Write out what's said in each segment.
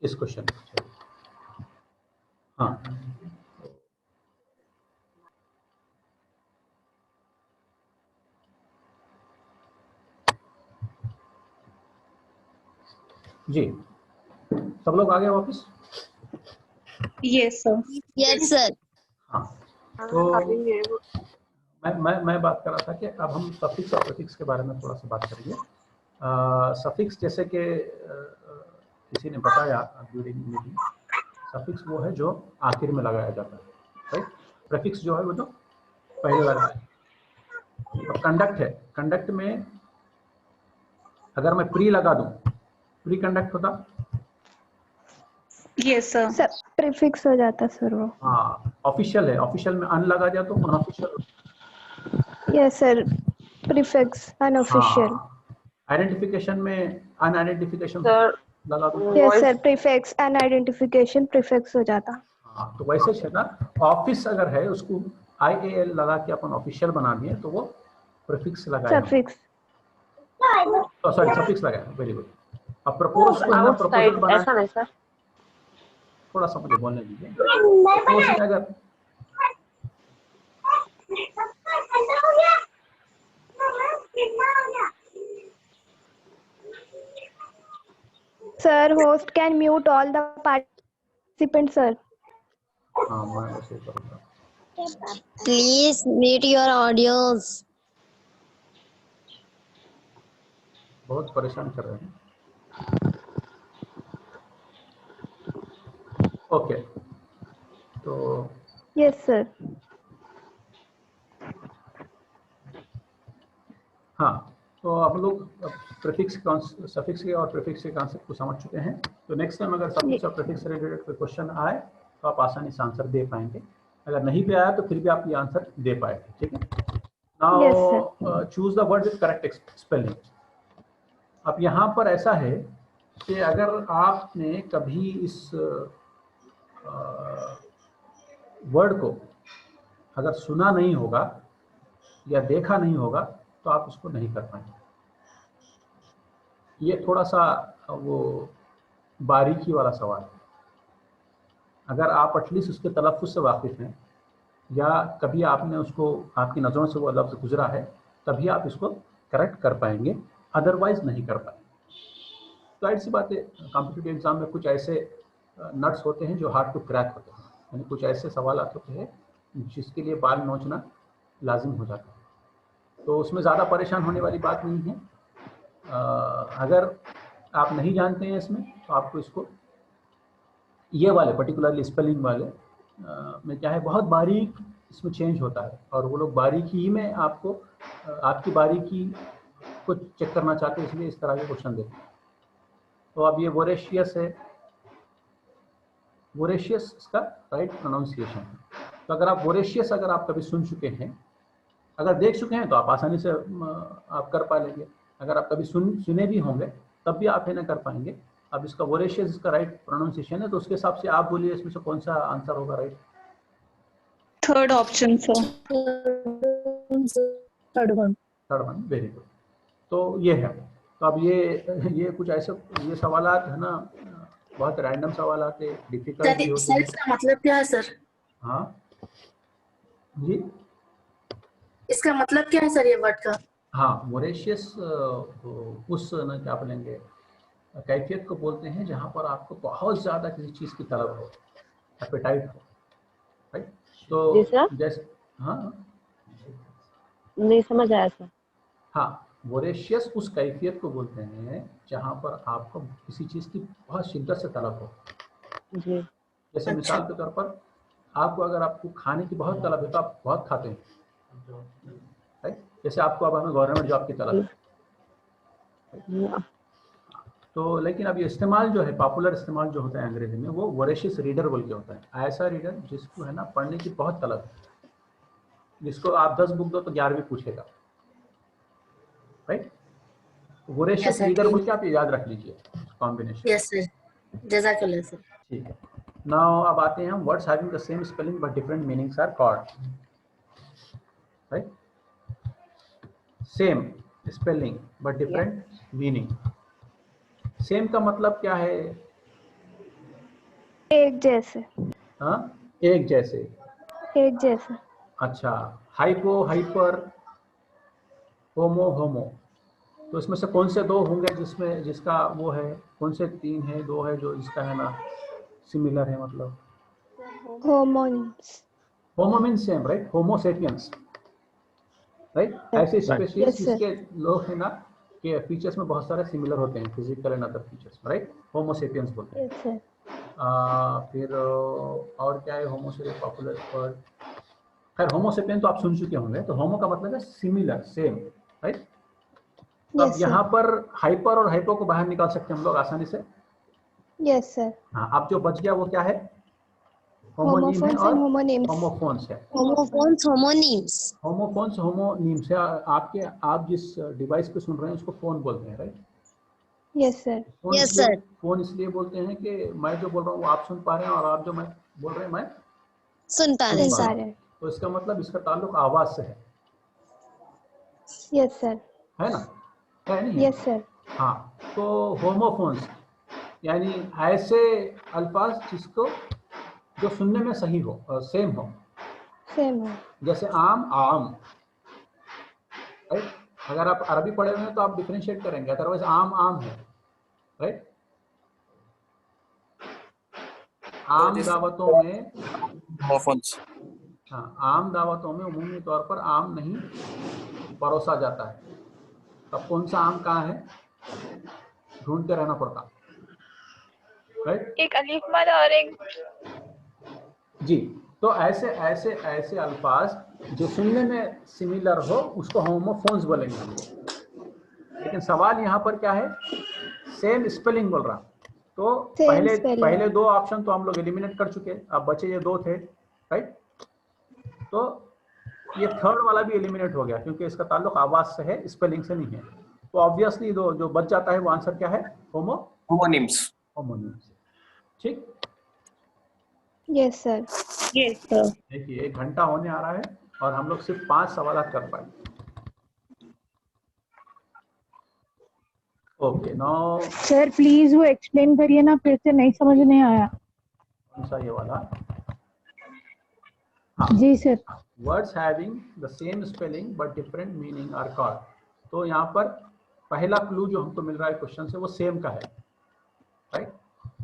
इस क्वेश्चन में। हाँ जी, सब लोग आ गए वापस? Yes sir. Yes sir. हाँ, तो मैं बात कर रहा था कि अब हम सफिक्स और प्रीफिक्स के बारे में थोड़ा सा बात करेंगे। सफिक्स जैसे कि किसी ने बताया ड्यूरिंग मीटिंग, सफिक्स वो है जो आखिर में लगाया जाता है, राइट। प्रीफिक्स जो है वो जो पहले लगाया है। अब कंडक्ट है, कंडक्ट में अगर मैं प्री लगा दूं, प्री कंडक्ट होता। Yes sir. सर प्रीफिक्स हो जाता सर वो। हाँ, ऑफिशियल है, ऑफिशियल में अन लगा जाए तो unofficial. Yes sir, prefix unofficial. हाँ, आइडेंटिफिकेशन में अनआइडेंटिफिकेशन लगा दूं। यस सर, प्रीफिक्स अनआइडेंटिफिकेशन प्रीफिक्स हो जाता। हाँ, तो वैसे है ना, ऑफिस अगर है उसको IAL लगा के अपन ऑफिशियल बना दिए तो वो प्रीफिक्स लगाया, सफिक्स। तो सॉरी सफिक्स लगाया, वेरी गुड। अब प्रपोज को है ना, प्रपोजल बना, ऐसा नहीं सर, थोड़ा सा मुझे बोलने दीजिए। प्रपोज में अगर Sir, host can mute all the participants, sir. हाँ, मैं वैसे करूँगा। Please mute your audios. बहुत परेशान कर रहे हैं। ओके, तो Yes, sir. हाँ, तो आप लोग प्रीफिक्स सफिक्स के और प्रीफिक्स के कॉन्सेप्ट को समझ चुके हैं। तो नेक्स्ट टाइम अगर सफिक्स और प्रीफिक्स से रिलेटेड कोई क्वेश्चन आए तो आप आसानी से आंसर दे पाएंगे। अगर नहीं भी आया तो फिर भी आप ये आंसर दे पाएंगे, ठीक है। Now choose the word with correct spelling. अब यहाँ पर ऐसा है कि अगर आपने कभी इस वर्ड को अगर सुना नहीं होगा या देखा नहीं होगा तो आप उसको नहीं कर पाएंगे। ये थोड़ा सा वो बारीकी वाला सवाल है। अगर आप एटलीस्ट उसके तलफ़्फ़ुज़ से वाकिफ़ हैं या कभी आपने उसको, आपकी नज़रों से वो लफ्ज़ गुजरा है, तभी आप इसको करेक्ट कर पाएंगे, अदरवाइज नहीं कर पाएंगे। जाहिर सी बात है, कॉम्पिटिटिव एग्जाम में कुछ ऐसे नट्स होते हैं जो हार्ड टू क्रैक होते हैं, यानी कुछ ऐसे सवाल होते हैं जिसके लिए बाल नोचना लाजिम हो जाता है। तो उसमें ज़्यादा परेशान होने वाली बात नहीं है। अगर आप नहीं जानते हैं इसमें तो आपको इसको ये वाले पर्टिकुलरली स्पेलिंग वाले में क्या है, बहुत बारीक इसमें चेंज होता है और वो लोग बारीकी में आपको आपकी बारीकी को चेक करना चाहते हैं, इसलिए इस तरह के क्वेश्चन देते हैं। तो अब ये वोरेशियस है, वोरेशियस इसका राइट प्रोनाउंसिएशन है। तो अगर आप वोरेशियस अगर आप कभी सुन चुके हैं, अगर देख चुके हैं तो आप आसानी से आप कर पा लेंगे। अगर आप कभी सुने भी होंगे तब भी आप है ना कर पाएंगे। अब इसका वोरेशियस इसका राइट प्रोनाउंसिएशन है, तो उसके हिसाब से आप बोलिए इसमें से कौन सा आंसर होगा right. Third option sir. Third one, very good. तो ये है। तो अब ये कुछ ऐसे ये सवालात है ना, बहुत रैंडम सवालात है, डिफिकल्ट भी होते हैं। इसका मतलब क्या है सर? हाँ जी, इसका मतलब क्या है सर ये वर्ड का? हाँ, वोरेशियस उस ना क्या बोलेंगे कैफियत को बोलते हैं जहाँ पर आपको बहुत ज़्यादा किसी चीज़ की तलब हो, एपेटाइट हो, राइट। तो जैसे हाँ नहीं समझ आया सर। हाँ, वोरेशियस उस कैफियत को बोलते हैं जहाँ पर आपको किसी चीज़ की बहुत शिद्दत से तलब हो जी। जैसे मिसाल के तौर पर आपको अगर आपको खाने की बहुत तलब है तो आप बहुत खाते हैं, राइट। जैसे आपको अब हमें गवर्नमेंट जॉब की तलब है। तो लेकिन अब ये इस्तेमाल जो है, पॉपुलर इस्तेमाल जो होता है अंग्रेजी में, वो वोरेशियस रीडर बोल के होता है। ऐसा रीडर जिसको है ना पढ़ने की बहुत तलब है, जिसको आप 10 बुक दो तो 11वीं पूछेगा, राइट। वोरेशियस रीडर बोल के आप ये याद रख लीजिए कॉम्बिनेशन। यस सर, जज़ाकल्लाह सर। ठीक है। नाउ अब आते हैं हम words having the same spelling but different meanings are called, right. Same spelling but different meaning. Same का मतलब क्या है? एक जैसे, हाँ, एक जैसे। एक जैसे। अच्छा, हाइपो, हाइपर, होमो, होमो। तो इसमें से कौन से दो होंगे जिसमें जिसका वो है, कौन से तीन है, दो है जो जिसका है ना सिमिलर है? मतलब Homonyms. Homo means same, right? Homo sapiens, right? ऐसे स्पेशीज Yes, sir. जिसके लोग है ना के फीचर्स में बहुत सारे सिमिलर होते हैं, physical and other features, right? Homo sapiens बोलते हैं। Yes, sir. फिर और क्या है होमो से पॉपुलर वर्ड? खैर होमो सेपियन तो आप सुन चुके होंगे। तो होमो का मतलब है सिमिलर, सेम, राइट? तो अब Yes, यहाँ sir. पर हाइपर और हाइपो को बाहर निकाल सकते हैं हम लोग आसानी से। Yes, sir. हाँ, अब जो बच गया वो क्या है? होमोनीम है Homophones और and homonyms. होमोफोन्स है। Homophones, homonyms. होमोफोन्स, होमोनीम्स है। आप जिस डिवाइस पे सुन रहे हैं उसको फोन बोलते हैं, right? Yes, sir. Yes, sir. Phone इसलिए बोलते हैं कि मैं जो बोल रहा हूँ वो आप सुन पा रहे हैं और आप जो मैं बोल रहे हैं मैं सुन पा रहे सुन हैं, पा sir. रहा हूँ। तो इसका मतलब इसका ताल्लुक आवाज से है Yes, sir. ना? है नहीं है? Yes, sir. हाँ, तो होमोफोन्स यानी ऐसे अल्फाज जिसको जो सुनने में सही हो, सेम हो। Same है. जैसे आम, आम, राइट? अगर आप अरबी पढ़े हुए हैं तो आप डिफरेंशिएट करेंगे, अदरवाइज आम आम है, राइट? आम दावतों में, हाँ, आम दावतों में उमूमी तौर पर आम नहीं परोसा जाता है। अब कौन सा आम कहाँ है ढूंढते रहना पड़ता, राइट? एक अलीफ मद और एक जी। तो ऐसे ऐसे ऐसे अल्फाज जो सुनने में सिमिलर हो उसको होमोफोन्स बोलेंगे हम लोग। लेकिन सवाल यहाँ पर क्या है? सेम स्पेलिंग बोल रहा। तो Same spelling. पहले दो ऑप्शन तो हम लोग एलिमिनेट कर चुके, अब बचे ये दो थे, राइट? तो ये थर्ड वाला भी एलिमिनेट हो गया क्योंकि इसका ताल्लुक आवाज से है, स्पेलिंग से नहीं है। तो ऑब्वियसली दो जो बच जाता है वो आंसर क्या है? होमोनिम्स। ठीक। Yes, sir. Yes sir. देखिए 1 घंटा होने आ रहा है और हम लोग सिर्फ 5 सवाल कर पाए। ओके, नाउ सर प्लीज वो एक्सप्लेन करिए ना, फिर से नहीं समझ नहीं आया। कौन सा ये वाला? जी sir. Words having the same spelling but different meaning are called. तो यहाँ पर पहला क्लू जो हमको मिल रहा है क्वेश्चन से वो सेम का है, राइट?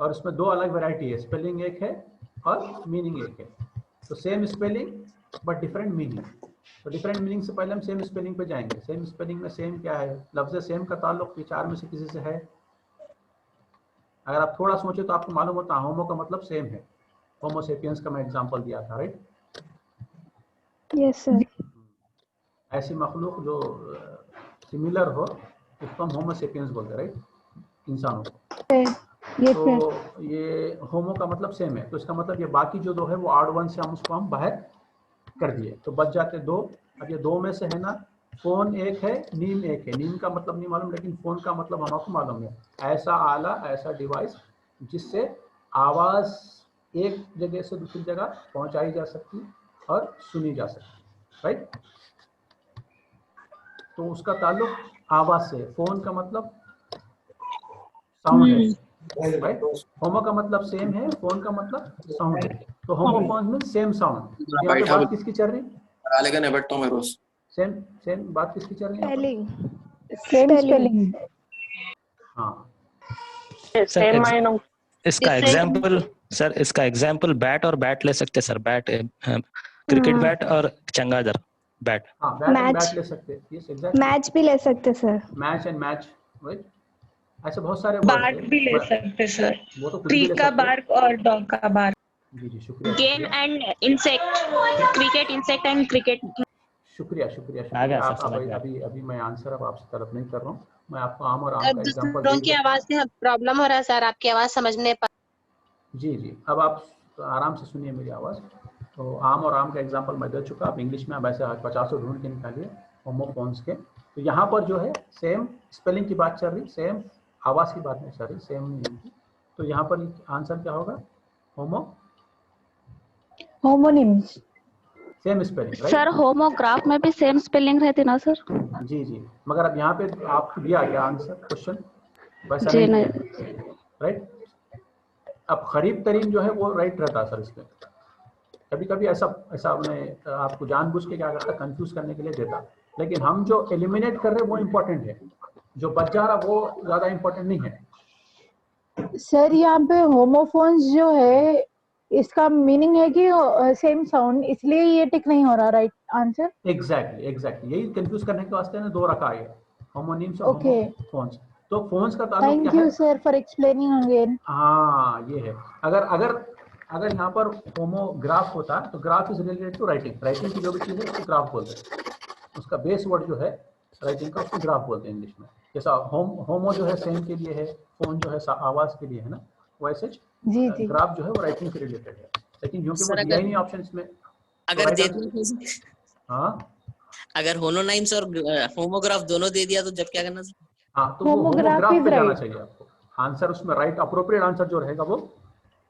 और इसमें दो अलग वैरायटी है, स्पेलिंग एक है और मीनिंग एक है। तो same spelling but different meaning. तो डिफरेंट मीनिंग से पहले हम सेम स्पेलिंग पे जाएंगे। सेम स्पेलिंग में सेम क्या है? लफ्ज़ सेम का ताल्लुक चार में से किसी से है। अगर आप थोड़ा सोचे तो आपको मालूम होता है होमो का मतलब सेम है। होमो सेपियंस का मैं एग्जांपल दिया था, राइट? Yes, sir. ऐसी मखलूक जो सिमिलर हो उसको हम होमो सेपियंस बोलते हैं, राइट? इंसानों को। यस तो सर। ये होमो का मतलब सेम है, तो इसका मतलब ये बाकी जो दो है वो आड वन से हम उसको हम बाहर कर दिए, तो बच जाते दो। अब ये दो में से है ना, फोन एक है, नीम एक है। नीम का मतलब नहीं मालूम लेकिन फोन का मतलब हमको मालूम है। ऐसा आला, ऐसा डिवाइस जिससे आवाज एक जगह से दूसरी जगह पहुंचाई जा सकती और सुनी जा सकती, राइट? तो उसका ताल्लुक आवाज से। फोन का मतलब साउंड है, राइट? होमो का मतलब सेम है, फोन का मतलब साउंड है। तो होमोफोन मीन सेम साउंड। यहाँ पे बात किसकी चल रही? सेम सेम बात किसकी चल रही है? Spelling. Same spelling. हाँ, सर इसका एग्जांपल, सर इसका एग्जांपल बैट और बैट ले सकते सर। बैट, क्रिकेट बैट और चंगादर बैट। हाँ, बैट एंड Match. बैट ले सकते हैं। Yes exactly. Match भी ले सकते sir. Match and match, right? ऐसे बहुत सारे वर्ड बार्क भी ले सकते सर। वो तो कुछ ट्री भी ले का सकते हैं। बार्क और डॉग का बार्क। जी जी, शुक्रिया गेम शुक्रिया and insect, cricket insect and cricket. शुक्रिया शुक्रिया आ गया शुक्रिया। सर, आप समझ गया। अभी मैं आंसर अब आपसे तलब नहीं कर रहा हूँ। मैं आपको आम और आम का एग्जांपल दूसरों की आवाज से प्रॉब्लम हो रहा है सर, आपकी आवाज समझने पर। जी जी, अब आप आराम से सुनिए मेरी आवाज़। तो आम और आम का एग्जांपल मैं दे चुका। आप इंग्लिश में आप ऐसे 50 ढूंढ के निकालिए होमोफोन्स के। तो यहाँ पर जो है सेम स्पेलिंग की बात चल रही, सेम आवाज़ की बात नहीं चल रही, सेम मीनिंग की। तो यहाँ पर आंसर क्या होगा? Homonyms. Same spelling, sir right? Homograph में भी सेम स्पेलिंग रहती ना सर? जी जी, मगर अब यहाँ पे आपको दिया गया आंसर क्वेश्चन वैसा जी नहीं नहीं। दिया, राइट? अब करीब तरीन जो है वो राइट रहता है सर इसमें। कभी कभी ऐसा हमने आपको जानबूझ के क्या करता है, कंफ्यूज करने के लिए देता, लेकिन हम जो एलिमिनेट कर रहे हैं वो इम्पोर्टेंट है, जो बच जा रहा वो ज्यादा इम्पोर्टेंट नहीं है। सर यहाँ पे होमोफोन्स जो है इसका मीनिंग है कि सेम साउंड, इसलिए ये टिक नहीं हो रहा, राइट आंसर? एग्जैक्टली यही कंफ्यूज करने के वास्ते ने दो रखा है, होमोनिम्स और Okay. होमोफोन्स। तो फोन्स का ताल्लुक थैंक क्या यू है? Sir for explaining again. हाँ ये है, अगर यहाँ पर होमोग्राफ होता तो graph is related to writing की जो भी चीज़ है उसको ग्राफ बोलते हैं, उसका बेस वर्ड जो है राइटिंग का उसको ग्राफ बोलते हैं इंग्लिश में। जैसा होमो जो है सेम के लिए है, फोन जो है आवाज के लिए है ना, वैसे जी जी। ग्राफ जो है वो राइटिंग से रिलेटेड है, लेकिन क्योंकि वो सर, दिया ही नहीं ऑप्शन में। अगर दे हाँ अगर होमोनाइम्स और होमोग्राफ दोनों दे दिया तो जब क्या करना सर? हाँ, तो वो Homograph होमोग्राफ is पे जाना right. चाहिए आपको, आंसर उसमें राइट अप्रोप्रिएट आंसर जो रहेगा वो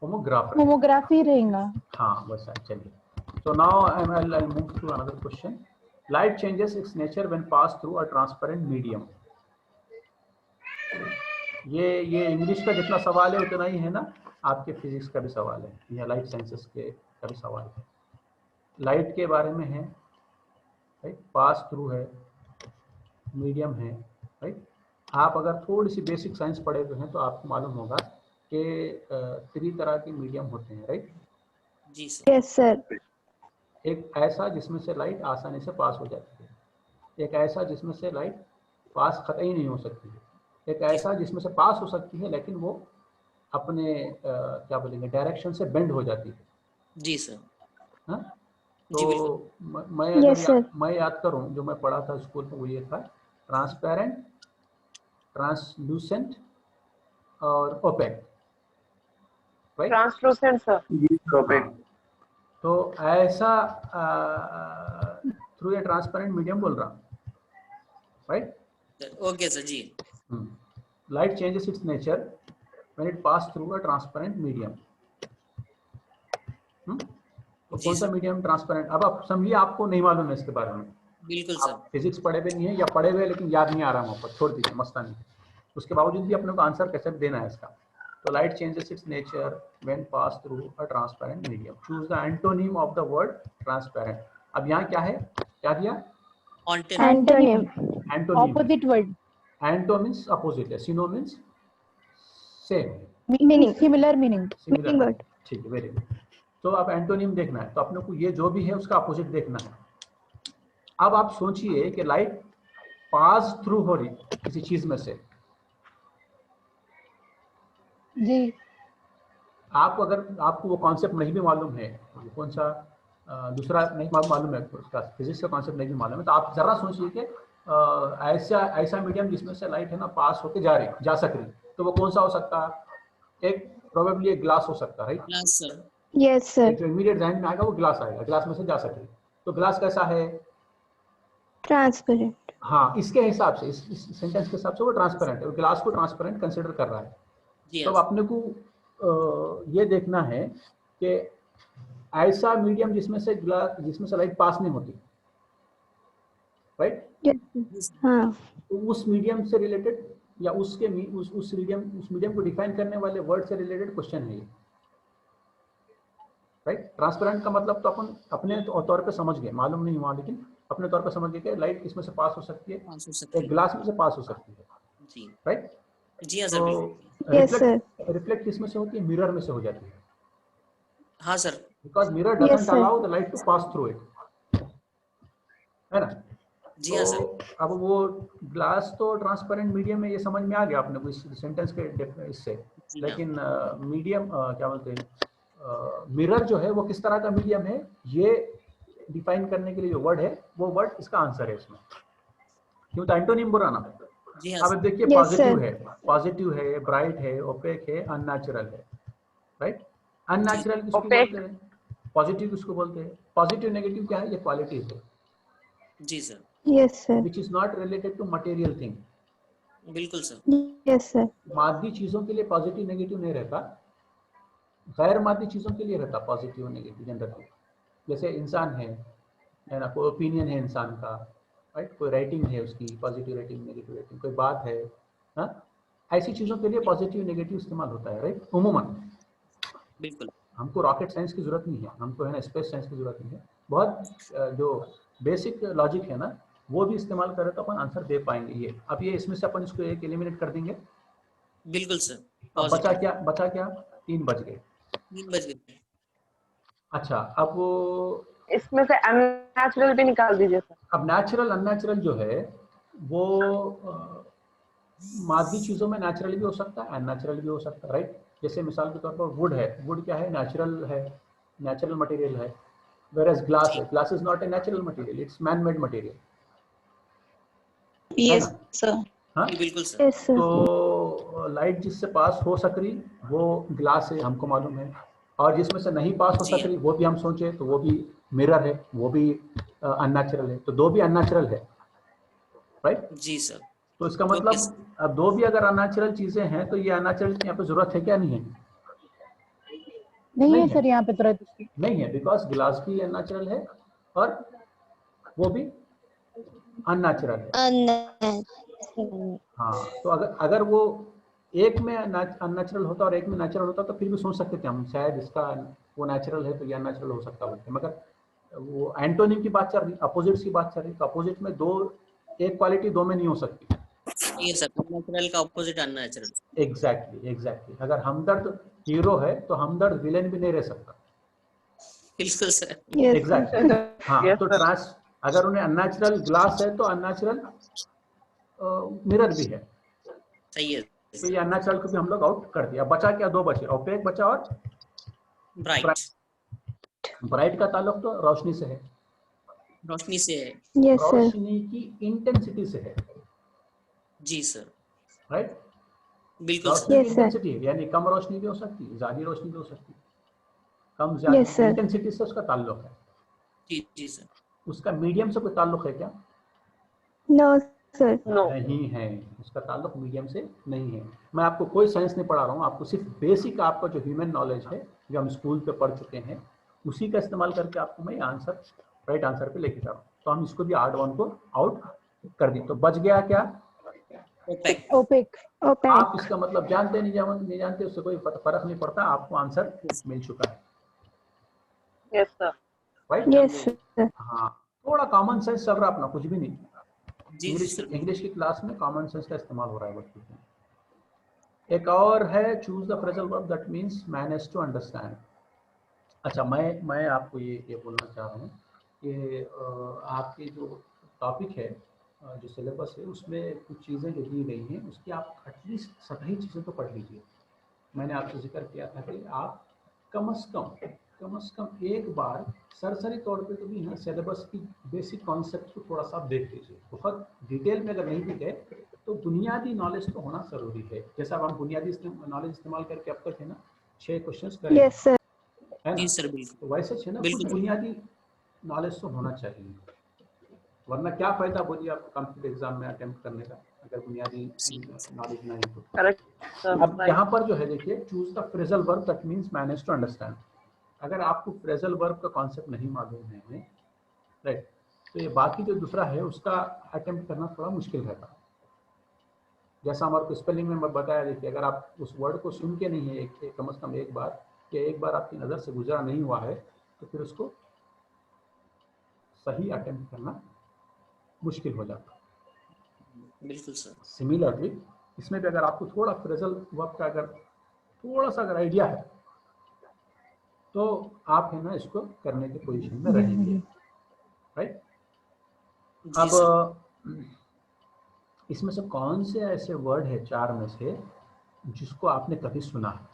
होमोग्राफ। होमोग्राफी रहेगा। हाँ बस चलिए। So now I'll move to another question. Light changes its nature when passed through a transparent medium. ये इंग्लिश का जितना सवाल है उतना ही है ना आपके फिजिक्स का भी सवाल है, या लाइट साइंसेस के का भी सवाल है। लाइट के बारे में है, राइट, पास थ्रू है, मीडियम है, राइट। आप अगर थोड़ी सी बेसिक साइंस पढ़े हुए हैं तो आपको मालूम होगा कि 3 तरह के मीडियम होते हैं, राइट। जी सर। Yes sir. एक ऐसा जिसमें से लाइट आसानी से पास हो जाती है, एक ऐसा जिसमें से लाइट पास कतई नहीं हो सकती है, एक ऐसा जिसमें से पास हो सकती है लेकिन वो अपने क्या बोलेंगे डायरेक्शन से बेंड हो जाती है। जी सर। हाँ, जी, तो मैं Yes, sir. मैं याद करूं जो मैं पढ़ा था स्कूल में वो ये था, ट्रांसपेरेंट, ट्रांसलूसेंट और ओपेक, राइट। Translucent sir. तो ऐसा थ्रू ए ट्रांसपेरेंट मीडियम बोल रहा, right. Okay sir ji. Light changes its nature when it pass through a transparent medium. तो कौन सा मीडियम ट्रांसपेरेंट? अब आप समझिए, आपको नहीं मालूम है इसके बारे में, बिल्कुल सर। आप फिजिक्स पढ़े हुए नहीं है या पढ़े हुए लेकिन याद नहीं आ रहा वहाँ पर, छोड़ दीजिए, मस्तानी। उसके बावजूद भी अपने को आंसर कैसे देना है इसका। तो light changes its nature when pass through a transparent medium. Choose the antonym of the word transparent. अब यहाँ क्या है, क्या दिया? Antonym. Antonym. Opposite word. Anto means opposite है, syno means same, meaning, similar meaning. Similar. ठीक है, very good. तो अब एंटोनिम देखना है तो अपने को ये जो भी है उसका अपोजिट देखना है। अब आप सोचिए कि लाइट पास थ्रू हो रही किसी चीज में से, जी। आपको अगर आपको वो कॉन्सेप्ट नहीं भी मालूम है, कौन सा दूसरा नहीं मालूम है, उसका फिजिक्स का कॉन्सेप्ट नहीं भी मालूम है, तो आप जरा सोचिए कि ऐसा मीडियम जिसमें से लाइट है ना पास होके जा सक रही, तो वो कौन सा हो सकता है? एक प्रोबेबली एक ग्लास हो सकता है, right. Glass sir. Yes sir. जो इमीडिएट ध्यान में आएगा वो ग्लास आएगा, ग्लास में से जा सके। तो ग्लास कैसा है? ट्रांसपेरेंट। हाँ, इसके हिसाब से, इस सेंटेंस के हिसाब से वो ट्रांसपेरेंट है, वो ग्लास को ट्रांसपेरेंट कंसिडर कर रहा है। तो अपने को ये देखना है कि ऐसा मीडियम जिसमें से लाइट पास नहीं होती, राइट। हाँ। तो उस मीडियम से रिलेटेड या उस मीडियम को डिफाइन करने वाले वर्ड से रिलेटेड क्वेश्चन है ये, राइट। ट्रांसपेरेंट का मतलब तो अपन अपने तौर पे समझ गए, मालूम नहीं हुआ लेकिन अपने तौर पे समझ गए कि लाइट किसमें से पास हो सकती है, एक ग्लास में से पास हो सकती है, राइट। जी हाँ सर। तो रिफ्लेक्ट किसमें से होती है? मिरर में से हो जाती है। हाँ sir. Because mirror doesn't allow the light to pass through it, है ना। जी हाँ सर। अब वो ग्लास तो ट्रांसपेरेंट मीडियम में, ये समझ में आ गया आपने को इस सेंटेंस के इससे, लेकिन मीडियम क्या बोलते हैं, मिरर जो है वो किस तरह का मीडियम है, ये डिफाइन करने के लिए जो वर्ड है वो वर्ड इसका आंसर है इसमें। क्यों? तो एंटोनिम बोला ना। अब देखिए, पॉजिटिव है, ब्राइट है, ओपेक है, अननेचुरल है, राइट। अननेचुरल किसको बोलते हैं? पॉजिटिव किसको बोलते हैं? पॉजिटिव नेगेटिव क्या है? ये क्वालिटीज है। जी sir. Yes sir. Which is not related to material thing. बिल्कुल सर। Yes sir. मादी चीजों के लिए पॉजिटिव नेगेटिव नहीं रहता, गैर मादी चीजों के लिए रहता पॉजिटिव नेगेटिव जनरली। जैसे इंसान है ना, कोई ओपिनियन है इंसान का, राइट, कोई राइटिंग है उसकी, पॉजिटिव राइटिंग, नेगेटिव राइटिंग, कोई बात है, हाँ, ऐसी चीजों के लिए पॉजिटिव नेगेटिव इस्तेमाल होता है, राइट, उमूमन। बिल्कुल हमको रॉकेट साइंस की जरूरत नहीं है, हमको है ना स्पेस साइंस की जरूरत नहीं है। बहुत जो बेसिक लॉजिक है ना वो भी इस्तेमाल करें तो अपन आंसर दे पाएंगे। ये अब ये इसमें से अपन इसको एक एलिमिनेट कर देंगे। बिल्कुल सर। अब बचा क्या 3 बच गए। 3 बज गए। अच्छा अब वो इसमें से अननेचुरल भी निकाल दीजिए सर। अब नेचुरल अननेचुरल जो है वो मादी चीजों में नेचुरल भी हो सकता है अननेचुरल भी हो सकता है, राइट। जैसे मिसाल के तौर पर वुड है, वुड क्या है नेचुरल है, नेचुरल मटेरियल है, whereas ग्लास है, glass is not a natural material, it's man made material. Yes, sir. हाँ बिल्कुल सर। Yes, sir. तो लाइट जिससे पास हो सक रही वो ग्लास है, हमको मालूम है, और जिसमें से नहीं पास हो सक रही वो भी हम सोचे तो वो भी मिरर है, वो भी अननेचुरल है। तो 2 भी अननेचुरल है, राइट। जी सर। तो इसका मतलब अब 2 भी अगर अननेचुरल चीजें हैं तो ये अननेचुरल की यहाँ पे जरूरत है क्या? नहीं है, नहीं है सर यहाँ पे तुरंत इसकी नहीं है, बिकॉज ग्लास भी अननेचुरल है और वो भी अननेचुरल है। हाँ तो अगर वो एक में अननेचुरल होता और एक में नेचुरल होता तो फिर भी सोच सकते थे हम शायद इसका वो नेचुरल है तो ये अननेचुरल हो सकता है, मगर वो एंटोनिम की बात चल रही, अपोजिट्स की बात चल रही, तो अपोजिट में एक क्वालिटी 2 में नहीं हो सकती। ये सर नेचुरल का ऑपोजिट अननेचुरल। एग्जैक्टली। अगर हमदर्द हीरो है तो हमदर्द विलेन भी नहीं रह सकता। बिल्कुल सर। एग्जैक्टली। हाँ तो अगर उन्हें अननेचुरल ग्लास है तो अननेचुरल मिरर भी है। सही है। तो ये अननेचुरल को भी हम लोग आउट कर दिया। बचा क्या? 2 बचे, ओपेक बचा और ब्राइट। ब्राइट का ताल्लुक तो रोशनी से है, रोशनी से है। Yes, sir. रोशनी की इंटेंसिटी से है, जी सर। राइट। बिल्कुल रोशनी सर। की Yes, sir. इंटेंसिटी है, यानी कम रोशनी भी हो सकती है, ज्यादा रोशनी भी हो सकती है, कम Yes, ज्यादा sir. इंटेंसिटी से उसका ताल्लुक है। जी सर। उसका मीडियम से कोई ताल्लुक है क्या? No, sir. नहीं है, उसका ताल्लुक मीडियम से नहीं है। मैं आपको कोई साइंस नहीं पढ़ा रहा हूँ, आपको सिर्फ बेसिक आपका जो ह्यूमन नॉलेज है जो हम स्कूल पे पढ़ चुके हैं उसी का इस्तेमाल करके आपको मैं आंसर राइट आंसर पे लेके जा रहा हूँ। तो हम इसको भी आर्ट 1 को आउट कर दी। तो बच गया क्या? ओपेक। ओपेक। आप इसका मतलब जानते नहीं जानते उससे कोई फर्क नहीं पड़ता, आपको आंसर मिल चुका है। Yes sir. Right. Yes, sir. हाँ थोड़ा कॉमन सेंस चल रहा अपना, कुछ भी नहीं। जी सर। इंग्लिश की क्लास में कॉमन सेंस का इस्तेमाल हो रहा है बच्चों में। एक और है choose the phrasal verb that means man has to understand. अच्छा मैं आपको ये बोलना चाह रहा हूँ कि आपके जो टॉपिक है जो सिलेबस है उसमें कुछ चीज़ें जो दी गई हैं उसकी आप एटलीस्ट सतही चीज़ें तो पढ़ लीजिए। मैंने आपसे जिक्र किया था कि आप कम से कम एक बार सरसरी तौर पे तो भी ना सिलेबस की बेसिक कॉन्सेप्ट को थोड़ा सा आप देख लीजिए। बहुत डिटेल में अगर नहीं भी गए तो बुनियादी नॉलेज तो होना जरूरी है। जैसा अब हम बुनियादी नॉलेज इस्तेमाल करके अब तक है ना 6 क्वेश्चंस करें, Yes, sir. है ना? जी सर बिल्कुल। तो वैसे है ना कुछ बिल्कुल। बुनियादी नॉलेज तो होना चाहिए, वरना क्या फायदा बोलिए आपको कॉम्पिटिटिव एग्जाम में अटेम्प्ट करने का अगर बुनियादी नॉलेज नहीं है तो। करेक्ट। अब यहाँ पर जो है देखिए choose the phrasal verb that means manage to understand. अगर आपको फ्रेजल वर्ब का कॉन्सेप्ट नहीं मालूम है, राइट, तो ये बाकी जो दूसरा है उसका अटेम्प्ट करना थोड़ा मुश्किल रहता है। जैसा हमारे को स्पेलिंग में मैं बताया, देखिए अगर आप उस वर्ड को सुन के नहीं है कम से कम एक बार या एक बार आपकी नज़र से गुजरा नहीं हुआ है तो फिर उसको सही अटेम्प्ट करना मुश्किल हो जाता है। बिल्कुल सर। सिमिलरली इसमें भी अगर आपको थोड़ा फ्रेजल वर्ब का अगर थोड़ा सा अगर आइडिया है तो आप है ना इसको करने की पोजीशन में रहेंगे, राइट। अब इसमें से कौन से ऐसे वर्ड है 4 में से जिसको आपने कभी सुना है,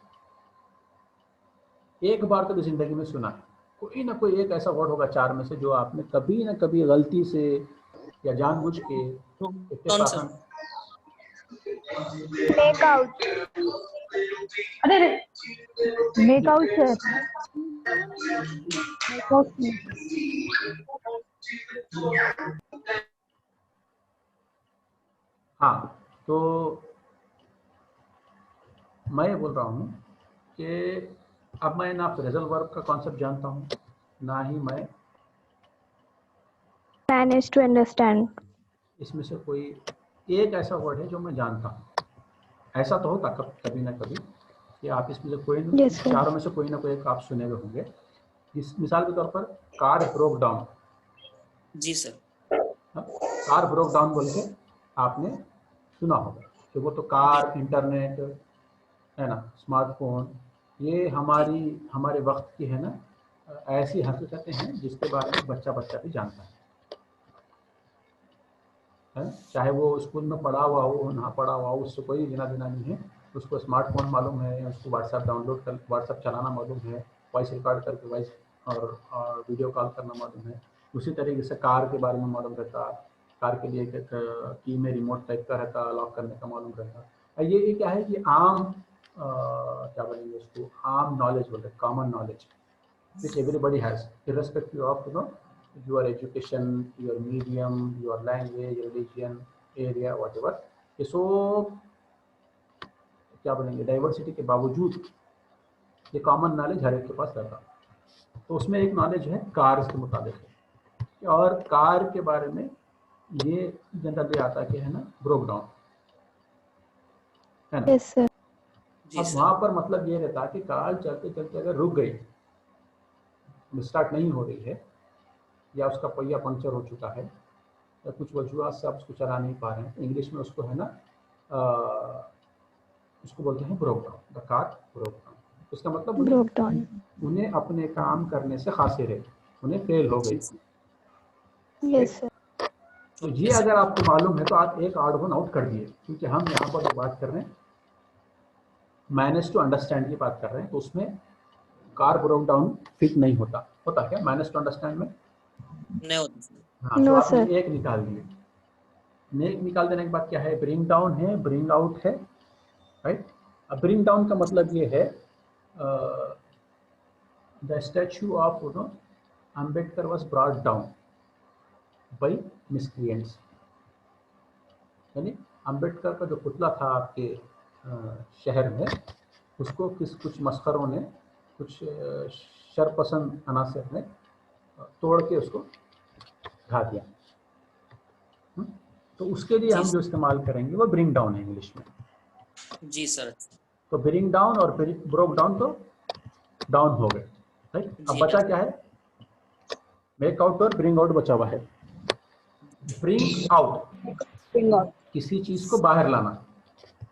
एक बार कभी जिंदगी में सुना है? कोई ना कोई एक ऐसा वर्ड होगा 4 में से जो आपने कभी ना कभी गलती से या जानबूझ के Make out. अरे मेक आउट सर। हाँ तो मैं ये बोल रहा हूँ कि अब मैं ना फ्रेजल वर्ब का कॉन्सेप्ट जानता हूँ ना ही मैं Manage to understand. इसमें से कोई एक ऐसा वर्ड है जो मैं जानता हूँ। ऐसा तो होता कभी ना कभी कि आप इसमें से कोई Yes, sir. चारों में से कोई ना कोई एक आप सुने हुए होंगे। इस मिसाल के तौर पर कार ब्रोक डाउन, जी सर। कार ब्रोक डाउन बोल के आपने सुना होगा कि वो तो कार, इंटरनेट है ना, स्मार्टफोन, ये हमारे वक्त की है ना ऐसी हकीकतें हैं जिसके बारे में बच्चा भी जानता है। चाहे वो स्कूल में पढ़ा हुआ हो ना पढ़ा हुआ हो, उससे कोई लेना देना नहीं है। उसको स्मार्टफोन मालूम है, उसको व्हाट्सएप चलाना मालूम है, वॉइस रिकॉर्ड करके वॉइस और वीडियो कॉल करना मालूम है। उसी तरीके से कार के बारे में मालूम रहता, कार के लिए एक की में रिमोट टाइप का रहता, लॉक करने का मालूम रहता। ये क्या है कि आम क्या बोलेंगे उसको, आम नॉलेज बोलते हैं, common knowledge which everybody has irrespective of your education, your medium, your language, religion, area, whatever। ये सब क्या बोलेंगे डाइवर्सिटी के बावजूद ये कॉमन नॉलेज हर एक के पास रहता। तो उसमें एक नॉलेज है कार के मुताबिक, और कार के बारे में ये जनरली आता कि है ना ब्रोक डाउन, है ना। Yes, sir. अब वहाँ पर मतलब ये रहता कि कार चलते चलते अगर रुक गई, स्टार्ट नहीं हो रही है, या उसका पहिया पंक्चर हो चुका है, या कुछ वजूहत से आप उसको चला नहीं पा रहे हैं, तो इंग्लिश में उसको है ना उसको बोलते हैं broke down, the car broke down. उसका मतलब Broke down. उन्हें अपने काम करने से खासिर है, उन्हें फेल हो गई। Yes, sir. तो ये अगर आपको मालूम है तो आप एक आड वन आउट कर दिए, क्योंकि हम यहाँ पर जो बात कर रहे हैं मैनेज टू अंडरस्टैंड की बात कर रहे हैं, तो उसमें कार ब्रोक डाउन फिट नहीं होता। होता क्या मैनेज टू अंडरस्टैंड में? नहीं होता। हाँ, No, तो आपने sir. एक निकाल दिए। एक निकाल देने के बाद क्या है, ब्रिंग डाउन है, ब्रिंग आउट है, राइट। अब ब्रिंग डाउन का मतलब ये है the statue of Ambedkar was brought down by miscreants, यानी अम्बेडकर का जो पुतला था आपके शहर में, उसको कुछ मस्खरों ने, कुछ शरपसंद अनासर ने तोड़ के उसको ढा दिया। तो उसके लिए हम जो इस्तेमाल करेंगे वो ब्रिंग डाउन है इंग्लिश में। जी सर। तो ब्रिंग डाउन और ब्रोक डाउन तो डाउन हो गए, राइट। अब बचा क्या है, मेक आउट और ब्रिंग आउट बचा हुआ है। ब्रिंग आउट किसी चीज को बाहर लाना,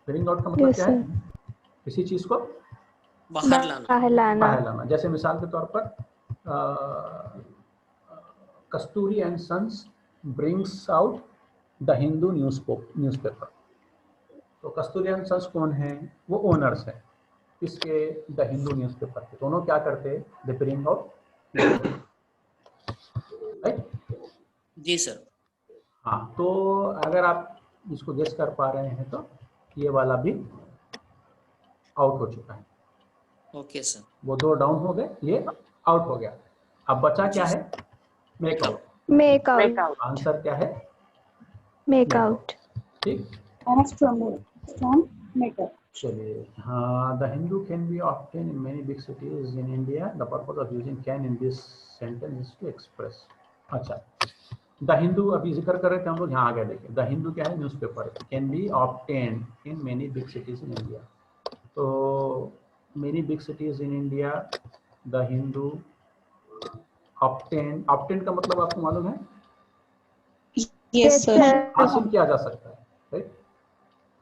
ब्रिंग आउट का मतलब Yes, क्या sir. है, किसी चीज को बाहर लाना। बाहर लाना. बाहर लाना। जैसे मिसाल के तौर पर Kasturi and sons brings out the Hindu newspaper. तो कस्तूरी एंड सन्स कौन है, वो ओनर्स हैं इसके द हिंदू न्यूज़पेपर के। दोनों क्या करते हैं, दे ब्रिंग आउट, राइट। जी सर। हाँ, तो अगर आप इसको गेस कर पा रहे हैं तो ये वाला भी आउट हो चुका है। Okay sir. वो दो डाउन हो गए, ये आउट हो गया। अब बचा क्या है, make out. Make out. Answer क्या है, Make out. ठीक। चलिए, हाँ, the Hindu can be obtain in many big cities in India. The purpose of using can in this sentence is to express. अच्छा, द हिंदू अभी जिक्र कर रहे थे हम लोग, यहाँ आ गए। देखिए, द हिंदू क्या है, newspaper, can be obtain in many big cities in India. तो many big cities in India, the Hindu obtain. Obtain का मतलब आपको मालूम है, Yes, sir. हासिल किया जा सकता है, राइट।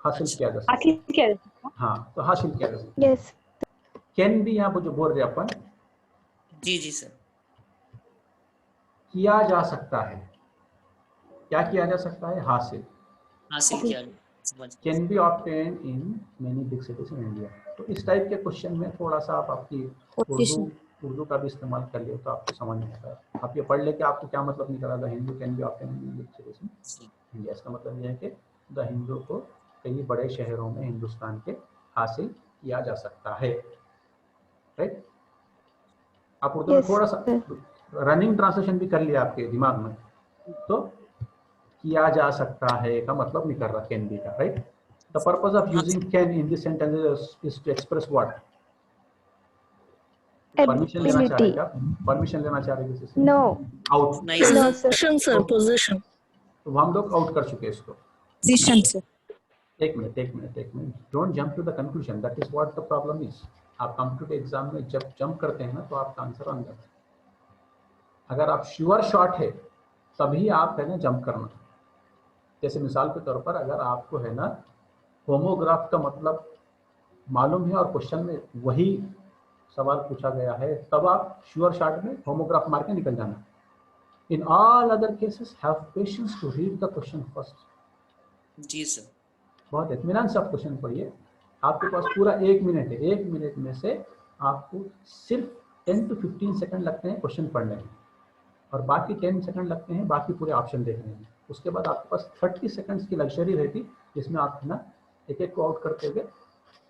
हासिल किया जा सकता है, हाँ, तो हासिल किया जा सकता है। Yes. कैन भी यहाँ पर जो बोल रहे अपन, जी जी सर। किया जा सकता है। क्या किया जा सकता है, हासिल। हासिल किया, समझ। Can be obtain in many big cities in India. तो इस टाइप के क्वेश्चन में थोड़ा सा आप आपकी उर्दू का भी इस्तेमाल कर लियो तो आपको समझ में आता है। आप ये पढ़ लेके आपको क्या मतलब निकला, the Hindu can be obtain in many big cities in India. इसका मतलब ये है कि द हिंदू को कई बड़े शहरों में हिंदुस्तान के हासिल किया जा सकता है, राइट। आप उर्दू में Yes, थोड़ा सा रनिंग ट्रांसलेशन भी कर लिया आपके दिमाग में, तो किया जा सकता है का मतलब निकल रहा कैन बी का, right. The purpose of using can in this sentence is to express what, permission लेना चाह रहे Ability. क्या, परमिशन लेना चाह रहे किसी से, No. आउट। नहीं sir. No, sir. Position, sir. Position. तो हम लोग आउट कर चुके हैं इसको, Position, sir. एक minute, don't jump to the conclusion, that is what the problem is. आप कंप्यूटर एग्जाम में जब जंप करते हैं ना तो आपका आंसर अंदर है। अगर आप श्योर शॉट है तभी आप है ना जंप करना। जैसे मिसाल के तौर पर अगर आपको है ना होमोग्राफ का मतलब मालूम है और क्वेश्चन में वही सवाल पूछा गया है, तब आप श्योर शॉट में होमोग्राफ मार के निकल जाना। In all other cases have patience to read the question first. जी सर। बहुत इत्मीनान से आप क्वेश्चन पढ़िए। आपके पास पूरा 1 मिनट है, 1 मिनट में से आपको सिर्फ 10 to 15 सेकंड लगते हैं क्वेश्चन पढ़ने में और बाकी 10 सेकंड लगते हैं बाकी पूरे ऑप्शन देखने में। उसके बाद आपके पास 30 सेकंड्स की लग्जरी रहती जिसमें आप है ना एक एक को आउट करते हुए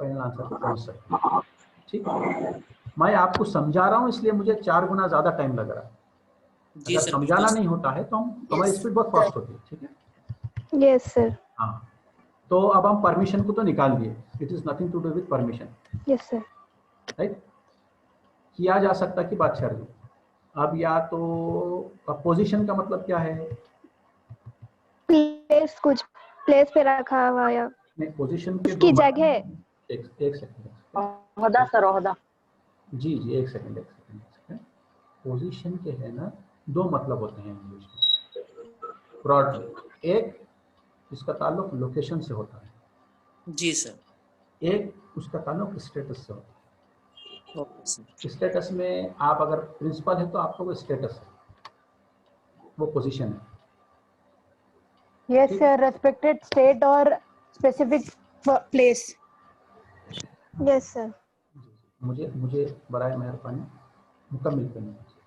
फाइनल आंसर पर पहुंच सकते हैं। ठीक है, मैं आपको समझा रहा हूँ इसलिए मुझे 4 गुना ज़्यादा टाइम लग रहा है। जी अगर सर, समझाना बिल्कुल। नहीं होता है तो हमारी स्पीड बहुत फास्ट होती है। ठीक है, यस सर। हाँ, तो अब हम परमिशन को तो निकाल दिए, it is nothing to do with permission, yes sir. Right. किया जा सकता की बात कर रही। अब या तो पोजीशन का मतलब क्या है? प्लेस, कुछ प्लेस पे रखा हुआ या नहीं, पोजीशन के उसकी दो जगह। एक सेकंड, ओहदा सर, ओहदा। जी एक सेकंड। पोजीशन के है ना 2 मतलब होते हैं इंग्लिश में ब्रॉडली। एक इसका ताल्लुक लोकेशन से होता है, जी सर। एक उसका ताल्लुक स्टेटस से होता है। Okay sir. स्टेटस में आप अगर प्रिंसिपल है तो आपका वो स्टेटस है, वो पोजीशन है। यस सर, रेस्पेक्टेड स्टेट और स्पेसिफिक प्लेस। Yes sir. मुझे बराए मेहरबानी मुकम्मल करना चाहिए।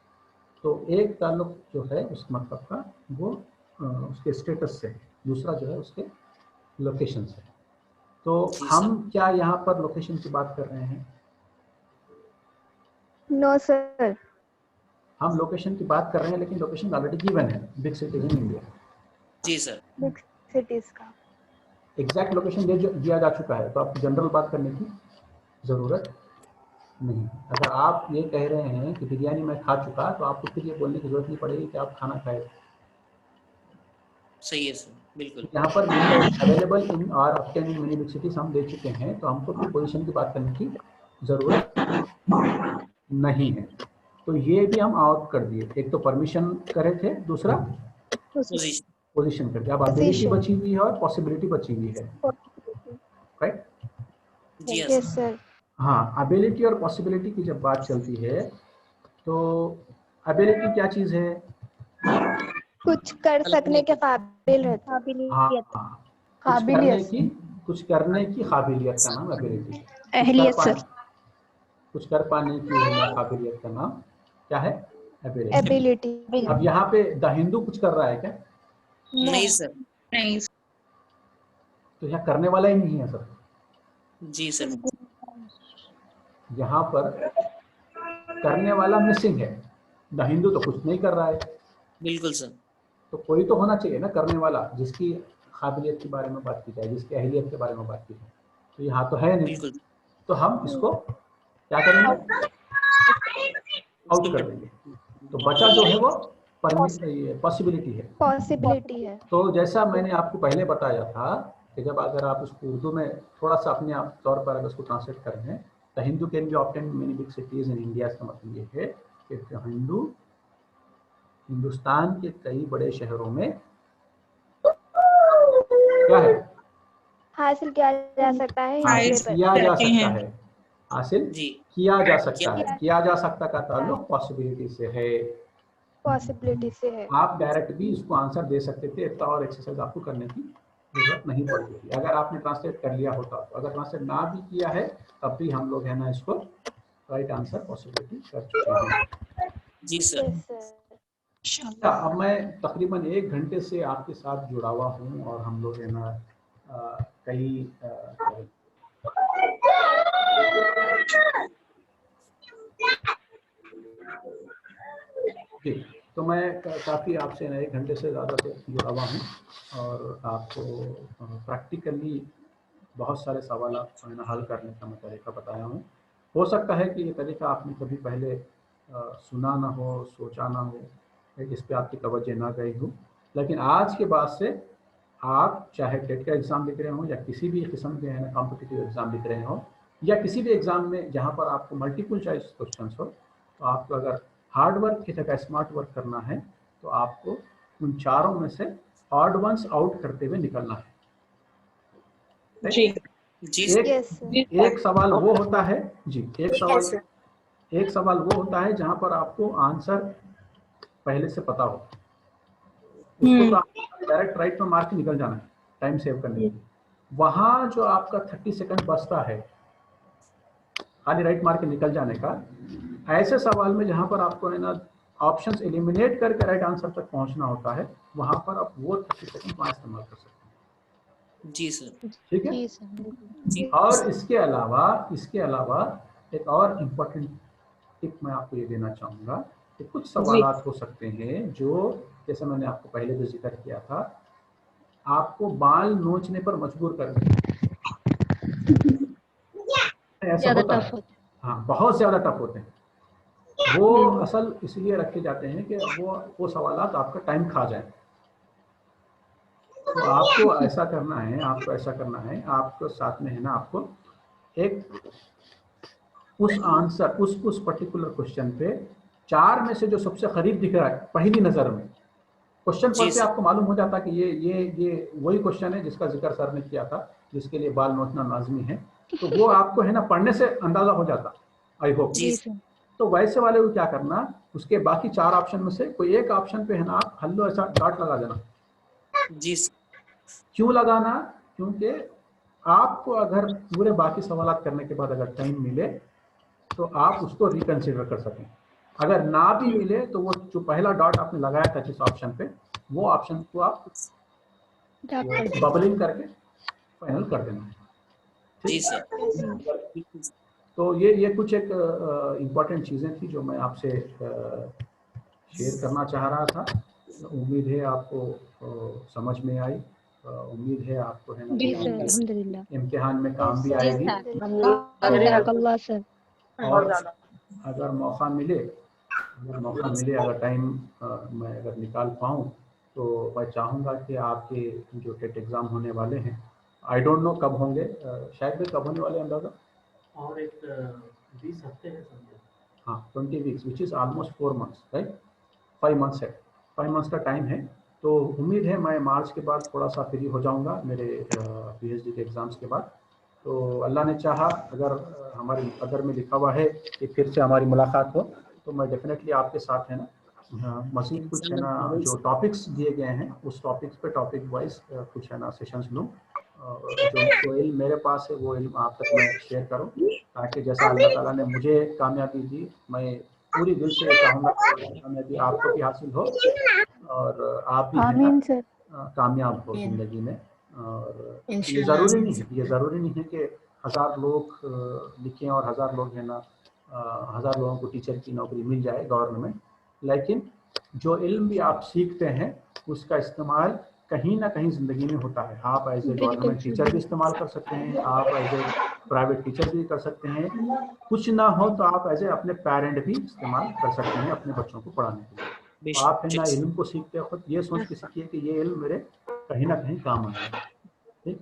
तो एक ताल्लुक जो है उस मतलब का वो उसके स्टेटस से है, दूसरा जो है उसके लोकेशन से। तो हम क्या यहाँ पर लोकेशन की बात कर रहे हैं? No sir. हम लोकेशन की बात कर रहे हैं लेकिन लोकेशन ऑलरेडी गिवन है, बिग सिटीज इन इंडिया। जी सर। बिग सिटीज का एग्जैक्ट लोकेशन दिया जा चुका है, तो आपको जनरल बात करने की जरूरत नहीं। अगर आप ये कह रहे हैं कि बिरयानी मैं खा चुका, तो आपको फिर ये बोलने की जरूरत नहीं पड़ेगी कि आप खाना खाए। सही है सर, बिल्कुल। यहाँ पर अवेलेबल इन और obtain in many big cities हम दे चुके हैं, तो हमको फिर पोजीशन की बात करने की जरूरत नहीं है। तो ये भी हम आउट कर दिए। एक तो परमिशन करे थे, दूसरा पोजीशन कर दिया। अब एबिलिटी बची हुई है और पॉसिबिलिटी बची हुई है, राइट? जी यस सर। हाँ, एबिलिटी और पॉसिबिलिटी की जब बात चलती है तो एबिलिटी क्या चीज है? कुछ कर सकने के काबिल रहता। हाँ, कुछ करने की काबिलियत का नाम एबिलिटी। अहलियत सर। कुछ कर पाने की काबिलियत का नाम क्या है? एबिलिटी। अब यहाँ पे द हिंदू कुछ कर रहा है क्या? नहीं सर। नहीं। तो यहाँ करने वाला ही नहीं है सर। जी सर। यहाँ पर करने वाला मिसिंग है। द हिंदू तो कुछ नहीं कर रहा है। बिल्कुल सर। तो कोई तो होना चाहिए ना करने वाला, जिसकी काबिलियत के बारे में बात की जाए, जिसकी अहलियत के बारे में बात की जाए। तो यहाँ तो है नहीं। बिल्कुल। तो हम इसको क्या करेंगे? आउट कर देंगे। तो बचा जो है वो पॉसिबिलिटी है। पॉसिबिलिटी है। तो जैसा मैंने आपको पहले बताया था कि जब अगर आप उसको उर्दू में थोड़ा सा अपने आप तौर पर अगर उसको ट्रांसलेट कर रहे हैं, the Hindu can B obtained in many big cities in India, का मतलब ये है कि हिंदू हिंदुस्तान के कई बड़े शहरों में क्या है? हासिल किया जा सकता है। हासिल किया जा सकता है। हासिल जी किया जा सकता है। किया जा सकता का ताल्लुक पॉसिबिलिटी से है। पॉसिबिलिटी से है। आप डायरेक्ट भी इसको आंसर दे सकते थे, इतना और एक्सरसाइज आपको करने की जरूरत नहीं पड़ती थी अगर आपने ट्रांसलेट कर लिया होता। तो अगर ट्रांसलेट ना भी किया है तब भी हम लोग है ना इसको राइट आंसर पॉसिबिलिटी कर चुके हैं। जी सर। अब मैं तकरीबन 1 घंटे से आपके साथ जुड़ा हुआ हूँ और हम लोग है ना कई जी, तो मैं काफ़ी आपसे 1 घंटे से ज़्यादा से जुड़ा हुआ हूँ और आपको प्रैक्टिकली बहुत सारे सवाल हल करने का मैं तरीका बताया हूँ। हो सकता है कि ये तरीका आपने कभी पहले सुना ना हो, सोचा ना हो, इस पे आपकी तवज्जो ना गई हो, लेकिन आज के बाद से आप चाहे टेट का एग्ज़ाम लिख रहे हो या किसी भी किस्म के है ना कॉम्पिटिटिव एग्ज़ाम लिख रहे हो या किसी भी एग्ज़ाम में जहाँ पर आपको मल्टीपल चॉइस क्वेश्चंस हो, तो आपको अगर हार्ड वर्क की जगह स्मार्ट वर्क करना है तो आपको उन चारों में से ऑड वंस आउट करते हुए निकलना है। जी एक सवाल वो होता है जी, एक सवाल वो होता है जहाँ पर आपको आंसर पहले से पता हो, उसको तो आप डायरेक्ट राइट में मार्क निकल जाना है टाइम सेव करने के लिए। वहाँ जो आपका 30 सेकंड बचता है खाली राइट मार्क निकल जाने का, ऐसे सवाल में जहाँ पर आपको है ना ऑप्शंस एलिमिनेट करके राइट आंसर तक पहुँचना होता है, वहाँ पर आप वो 30 सेकंड वहाँ इस्तेमाल कर सकते हैं। जी सर। ठीक है। और इसके अलावा एक और इम्पोर्टेंट टिप मैं आपको ये देना चाहूँगा कि कुछ सवालात हो सकते हैं जो, जैसे मैंने आपको पहले भी जिक्र किया था, आपको बाल नोचने पर मजबूर कर ऐसा होता है। हाँ, बहुत ज़्यादा टफ होते हैं। वो असल इसलिए रखे जाते हैं कि वो सवालात आपका टाइम खा जाए। तो आपको ऐसा करना है, आपको साथ में है ना, आपको एक उस पर्टिकुलर क्वेश्चन पे 4 में से जो सबसे करीब दिख रहा है पहली नज़र में, क्वेश्चन पढ़ के आपको मालूम हो जाता कि ये वही क्वेश्चन है जिसका जिक्र सर ने किया था, जिसके लिए बाल नोचना लाजमी है। तो वो आपको है ना पढ़ने से अंदाजा हो जाता, आई होप। तो वैसे वाले को क्या करना, उसके बाकी 4 ऑप्शन में से कोई एक ऑप्शन पे है ना आप हल्लो ऐसा डॉट लगा देना। जी। क्यों लगाना? क्योंकि आपको अगर पूरे बाकी सवालात करने के बाद अगर टाइम मिले तो आप उसको रिकंसिडर कर सकें। अगर ना भी मिले तो वो जो पहला डॉट आपने लगाया था जिस ऑप्शन पे, वो ऑप्शन को आप बबलिंग करके फाइनल कर देना। जी सर। तो ये कुछ एक इम्पॉर्टेंट चीज़ें थी जो मैं आपसे शेयर करना चाह रहा था। उम्मीद है आपको समझ में आई। उम्मीद है आपको है ना इम्तिहान में काम भी आएगी। और अगर मौका मिले, अगर टाइम मैं अगर निकाल पाऊँ तो मैं चाहूँगा कि आपके जो टेट एग्ज़ाम होने वाले हैं, आई डोंट नो कब होंगे, शायद भी कब होने वाले अंदाज़ा, और एक 20 हफ्ते है समझो। हाँ, 20 weeks which is almost 4 months, right. 5 months है, 5 मंथ्स का टाइम है। तो उम्मीद है मैं मार्च के बाद थोड़ा सा फ्री हो जाऊँगा मेरे PhD के एग्ज़ाम्स के बाद। तो अल्लाह ने चाहा, अगर हमारी कदर में लिखा हुआ है कि फिर से हमारी मुलाकात हो, तो मैं डेफिनेटली आपके साथ है ना मज़ीद कुछ है ना जो टॉपिक्स दिए गए हैं उस टॉपिक्स पे टॉपिक वाइज कुछ है ना सेशंस लूँ। जो इल्म मेरे पास है वो इल्म आप तक मैं शेयर करूँ, ताकि जैसा अल्लाह ताला ने मुझे कामयाबी दी, मैं पूरी दिल से चाहूँगा कामयाबी आपको भी हासिल हो और आप भी कामयाब हो ज़िंदगी में। और ये ज़रूरी नहीं है कि 1000 लोग लिखें और 1000 लोग है ना 1000 लोगों को टीचर की नौकरी मिल जाए गवर्नमेंट, लेकिन जो इल्म भी आप सीखते हैं उसका इस्तेमाल कहीं ना कहीं ज़िंदगी में होता है। आप एज ए गवर्नमेंट टीचर भी इस्तेमाल कर सकते हैं, आप एज ए प्राइवेट टीचर भी कर सकते हैं, कुछ ना हो तो आप एज ए अपने पेरेंट भी इस्तेमाल कर सकते हैं अपने बच्चों को पढ़ाने के लिए। तो आप है ना इल्म को सीखते वक्त ये सोच के सीखिए कि ये इल्म मेरे कहीं ना कहीं काम आएगा। ठीक,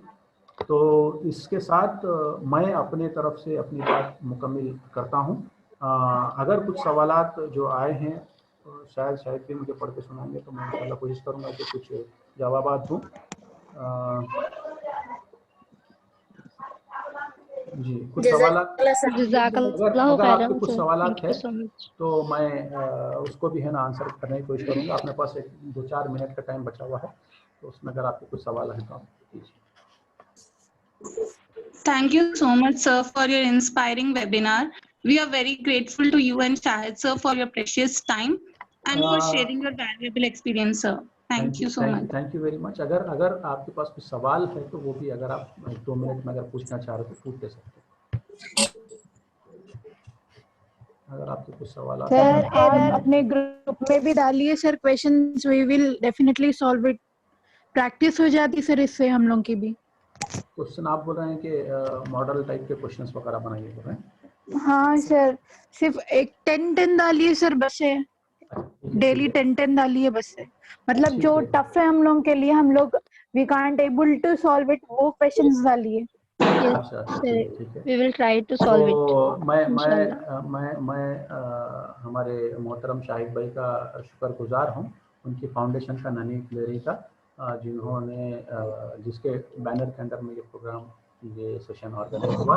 तो इसके साथ मैं अपने तरफ से अपनी बात मुकम्मिल करता हूँ। अगर कुछ सवालात जो आए हैं शायद भी मुझे पढ़ के सुनाएंगे तो मैं इंशाल्लाह कोशिश करूँगा कि कुछ जवाबात दूँ। जी, कुछ सवालात अगर आपके कुछ सवालात है तो मैं उसको भी है ना आंसर करने की कोशिश करूँगा। अपने पास 2-4 मिनट का टाइम बचा हुआ है, तो उसमें अगर आपके कुछ सवाल है तो आप कीजिए। Thank you so much, sir, for your inspiring webinar. We are very grateful to you and Shahid, sir, for your precious time and for sharing your valuable experience, sir. Thank you so much. Thank you very much. अगर आपके पास कुछ सवाल है तो वो भी अगर आप 2 मिनट में अगर पूछना चाह रहे हो तो पूछ ले सकते हैं। अगर आपके कुछ सवाल आते हैं सर, आप अपने ग्रुप में भी डालिए sir questions, we will definitely solve it. Practice हो जाती सर इससे हम लोग की भी। क्वेश्चन आप बोल रहे हैं कि मॉडल टाइप के क्वेश्चंस वगैरह बनाइए बोल रहे हैं? हाँ सर, सिर्फ एक 10 डालिए सर बस है, डेली 10 डालिए बस है। मतलब जो टफ है हम लोग के लिए, हम लोग we can't able to solve it, वो questions डालिए. अच्छा ठीक है. We will try to solve it. तो मैं हमारे मोहतरम शाहिद भाई का शुक्रगुजार हूँ, उनकी फाउंडेशन का, नन्ही गिलहरी का, जिन्होंने जिसके बैनर के अंदर में ये प्रोग्राम, ये सेशन ऑर्गेनाइज हुआ.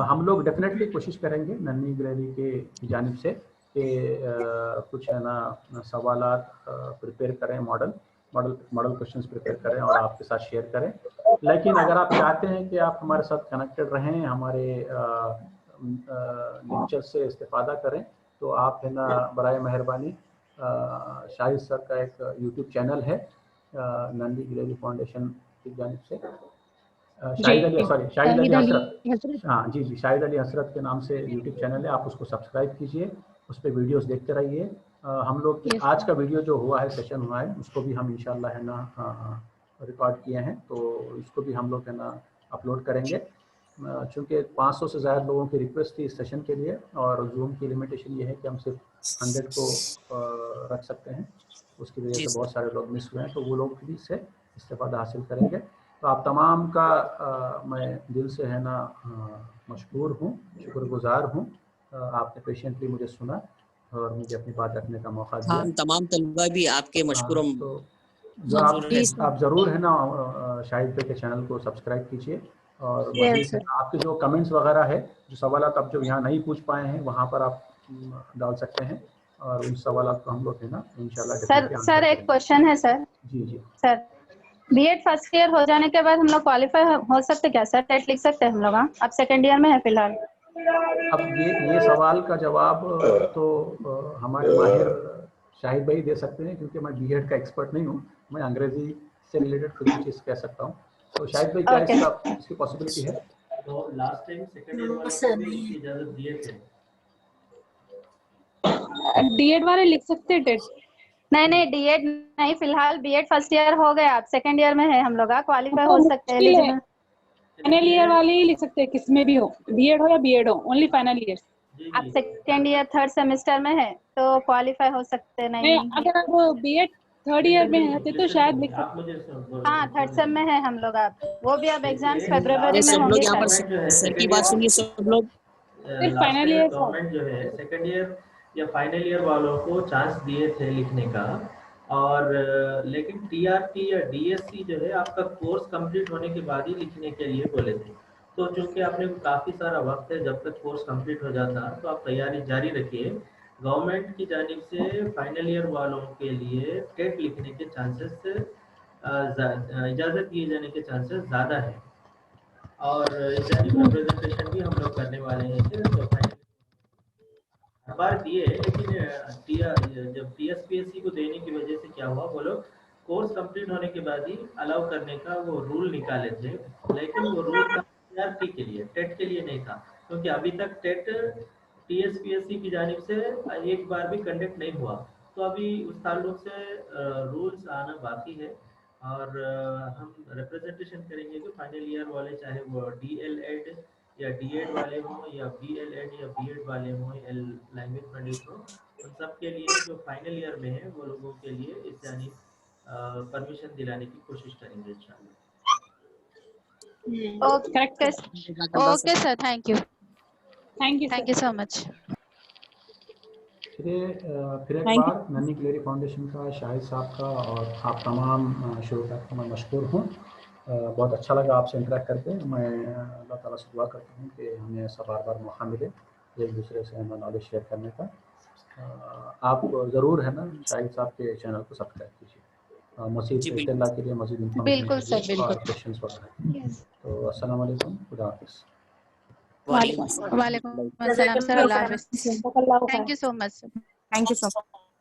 हम लोग डेफिनेटली कोशिश करेंगे नन्ही गिलहरी की जानिब से कि कुछ है ना सवालात प्रिपेयर करें, मॉडल क्वेश्चंस प्रिपेयर करें और आपके साथ शेयर करें. लेकिन अगर आप चाहते हैं कि आप हमारे साथ कनेक्टेड रहें, हमारे लेक्चर से इस्तेफादा करें, तो आप है ना बराए मेहरबानी शाहिद सर का एक यूट्यूब चैनल है नन्ही गिलहरी फाउंडेशन की जानिब से, शाहिद अली हसरत, हाँ जी, शाहिद अली हसरत के नाम से यूट्यूब चैनल है. आप उसको सब्सक्राइब कीजिए, उस पर वीडियोस देखते रहिए. हम लोग आज का वीडियो जो हुआ है, सेशन हुआ है, उसको भी हम इंशाल्लाह है ना रिकॉर्ड किए हैं, तो इसको भी हम लोग है ना अपलोड करेंगे. चूँकि 500 से ज़्यादा लोगों की रिक्वेस्ट थी इस सेशन के लिए, और जूम की लिमिटेशन ये है कि हम सिर्फ 100 को रख सकते हैं, उसकी वजह से बहुत सारे लोग मिस हुए हैं, तो वो लोग भी इससे इस्तेफादा हासिल करेंगे. तो आप तमाम का मैं दिल से है ना मशकूर हूँ, शुक्रगुजार हूँ. आपने पेशेंटली मुझे सुना और मुझे अपनी बात रखने का मौका दिया. हम तमाम तलबा भी आपके मशकूर. तो जो आप ज़रूर है ना शाहिद भाई के चैनल को सब्सक्राइब कीजिए, और आपके जो कमेंट्स वगैरह है, जो सवालात आप जो यहाँ नहीं पूछ पाए हैं, वहाँ पर आप डाल सकते हैं, और उन सवालात को हम लोग है ना इंशाल्लाह. सर एक क्वेश्चन है सर. जी सर, बीएड फर्स्ट ईयर हो जाने के बाद हम लोग क्वालिफाई हो सकते क्या सर? टेट लिख सकते हैं हम लोग? अब सेकेंड ईयर में है फिलहाल. अब ये सवाल का जवाब तो हमारे माहिर शाहिद भाई दे सकते हैं, क्योंकि मैं बीएड का एक्सपर्ट नहीं हूँ. मैं अंग्रेजी से रिलेटेड कुछ चीज़ कह सकता हूँ. तो शाहिद भाई क्या इसकी पॉसिबिलिटी है? तो लास्ट टाइम सेकंड ईयर वाले को भी इजाजत दिए थे. डीएड वाले लिख सकते हैं टेट? नहीं डीएड नहीं, फिलहाल बीएड फर्स्ट ईयर हो गया, आप सेकंड ईयर में है हम लोग, क्वालिफाई हो सकते हैं. फाइनल ईयर वाले ही लिख सकते हैं, किसमें भी हो, बीएड हो या बीएड हो, ओनली फाइनल ईयर. आप सेकंड ईयर थर्ड सेमेस्टर में है तो क्वालिफाई हो सकते हैं. नहीं अगर आप बीएड थर्ड ईयर में है तो शायद लिख सकते. हाँ, थर्ड सेम में है हम लोग. आप वो भी अब एग्जाम्स फरवरी में सब लोग होंगे. यहाँ पर सर की बात सुनिए. सब लोग फाइनल ईयर गवर्नमेंट जो है सेकंड ईयर या फाइनल ईयर वालों को चांस दिए थे लिखने का, और लेकिन टीआरटी या डीएससी जो है आपका कोर्स कंप्लीट होने के बाद ही लिखने के लिए बोले थे. तो चूंकि आपने काफ़ी सारा वक्त है, जब तक कोर्स कंप्लीट हो जाता तो आप तैयारी जारी रखिए. गवर्नमेंट की जानिब से फाइनल ईयर वालों के लिए टेट लिखने के चांसेस इजाज़त दिए जाने के चांसेस ज़्यादा है, और इस जानिब रिप्रेजेंटेशन भी हम लोग करने वाले हैं. तो हर बार दिए, लेकिन जब टीएसपीएससी को देने की वजह से क्या हुआ, वो लोग कोर्स कंप्लीट होने के बाद ही अलाउ करने का वो रूल निकाले थे, लेकिन वो रूल था टीआरटी के लिए, टेट के लिए नहीं था. क्योंकि अभी तक टेट टीएसपीएससी की जानिब से एक बार भी कंडक्ट नहीं हुआ. तो अभी उस ताल्लुक से रूल्स आना बाकी है, और हम रिप्रेजेंटेशन करेंगे कि फाइनल ईयर वाले, चाहे वो डीएलएड या डीएड वाले हों, या बीएलएड या बीएड वाले हों, या लैंग्वेज पंडित हो, उन सब के लिए जो फाइनल ईयर में है वो लोगों के लिए इस जानिब परमिशन दिलाने की कोशिश करेंगे इंशाल्लाह. Okay sir, thank you so much. फिर एक बार नन्ही गिलहरी फाउंडेशन का, शाहिद साहब का और आप तमाम शुरुआत का मैं मशकूर हूँ. बहुत अच्छा लगा आपसे इंटरेक्ट करके. मैं अल्लाह ताला से दुआ करता हूँ कि हमें ऐसा बार बार मौका मिले एक दूसरे से हमें नॉलेज शेयर करने का. आप ज़रूर है ना शाहिद साहब के चैनल को सब्सक्राइब कीजिए. मज़ीद इत्तला के लिए, मज़ीद इन्फॉर्मेशन और क्वेश्चंस वगैरह. तो अस्सलाम वालेकुम, खुदा हाफिज़. वालेकुम अस्सलाम सर. अल्लाह हाफिज़. Thank you so much. Thank you so much.